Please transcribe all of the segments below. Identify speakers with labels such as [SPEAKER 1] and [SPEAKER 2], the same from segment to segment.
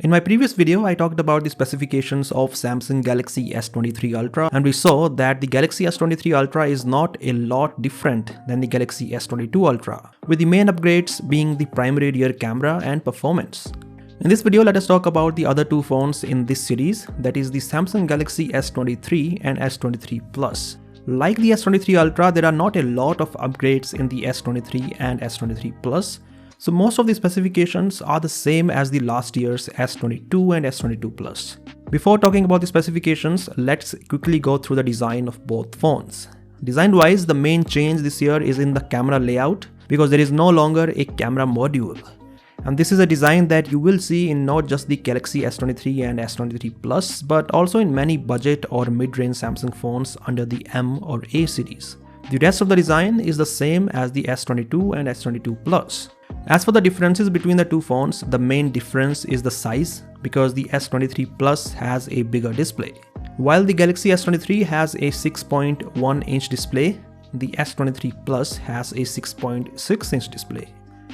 [SPEAKER 1] In my previous video, I talked about the specifications of Samsung Galaxy S23 Ultra, and we saw that the Galaxy S23 Ultra is not a lot different than the Galaxy S22 Ultra, with the main upgrades being the primary rear camera and performance. In this video, let us talk about the other two phones in this series, that is the Samsung Galaxy S23 and S23 Plus. Like the S23 Ultra, there are not a lot of upgrades in the S23 and S23 Plus. So most of the specifications are the same as the last year's S22 and S22 Plus. Before talking about the specifications, let's quickly go through the design of both phones. Design-wise, the main change this year is in the camera layout because there is no longer a camera module. And this is a design that you will see in not just the Galaxy S23 and S23 Plus, but also in many budget or mid-range Samsung phones under the M or A series. The rest of the design is the same as the S22 and S22 Plus. As for the differences between the two phones, the main difference is the size because the S23 Plus has a bigger display. While the Galaxy S23 has a 6.1-inch display, the S23 Plus has a 6.6-inch display.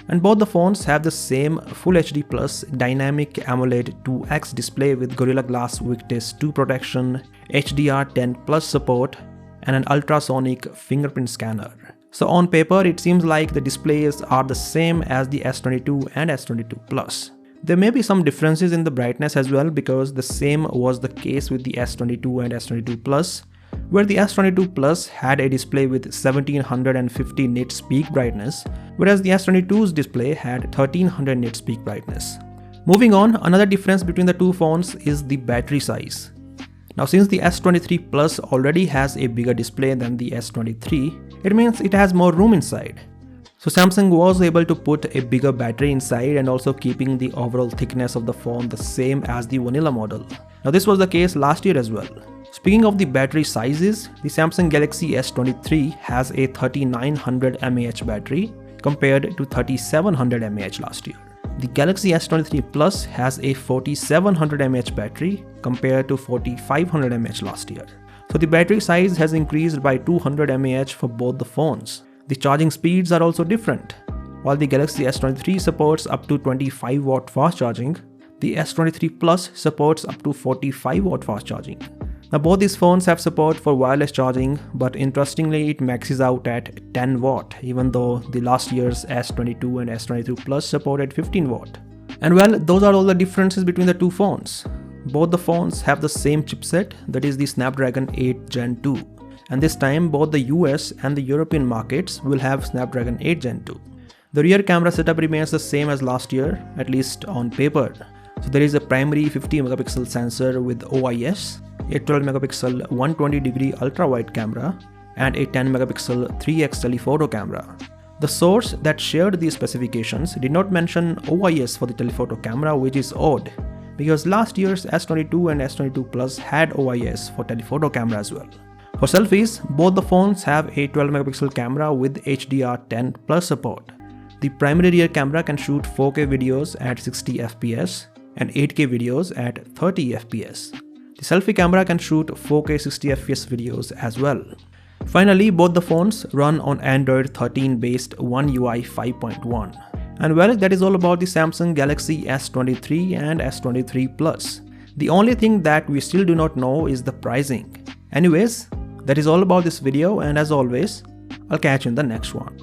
[SPEAKER 1] And both the phones have the same Full-HD Plus Dynamic AMOLED 2X display with Gorilla Glass Victus 2 protection, HDR10 Plus support, and an ultrasonic fingerprint scanner. So on paper, it seems like the displays are the same as the S22 and S22 Plus. There may be some differences in the brightness as well because the same was the case with the S22 and S22 Plus, where the S22 Plus had a display with 1750 nits peak brightness, whereas the S22's display had 1300 nits peak brightness. Moving on, another difference between the two phones is the battery size. Now since the S23 Plus already has a bigger display than the S23, it means it has more room inside. So Samsung was able to put a bigger battery inside and also keeping the overall thickness of the phone the same as the vanilla model. Now this was the case last year as well. Speaking of the battery sizes, the Samsung Galaxy S23 has a 3900 mAh battery compared to 3700 mAh last year. The Galaxy S23 Plus has a 4700 mAh battery compared to 4500 mAh last year. So the battery size has increased by 200 mAh for both the phones. The charging speeds are also different. While the Galaxy S23 supports up to 25 watt fast charging, the S23 Plus supports up to 45 watt fast charging. Now both these phones have support for wireless charging, but interestingly it maxes out at 10 watt, even though the last year's S22 and S22 Plus supported 15 watt. And well, those are all the differences between the two phones. Both the phones have the same chipset, that is the Snapdragon 8 Gen 2. And this time both the US and the European markets will have Snapdragon 8 Gen 2. The rear camera setup remains the same as last year, at least on paper. So there is a primary 50 megapixel sensor with OIS, a 12 megapixel 120-degree ultra-wide camera, and a 10 megapixel 3x telephoto camera. The source that shared these specifications did not mention OIS for the telephoto camera, which is odd, because last year's S22 and S22 Plus had OIS for telephoto camera as well. For selfies, both the phones have a 12 megapixel camera with HDR10 Plus support. The primary rear camera can shoot 4K videos at 60 fps and 8K videos at 30 fps. The selfie camera can shoot 4K 60 fps videos as well. Finally, both the phones run on Android 13 based One UI 5.1. And well, that is all about the Samsung Galaxy S23 and S23 Plus. The only thing that we still do not know is the pricing. Anyways, that is all about this video, and as always, I'll catch you in the next one.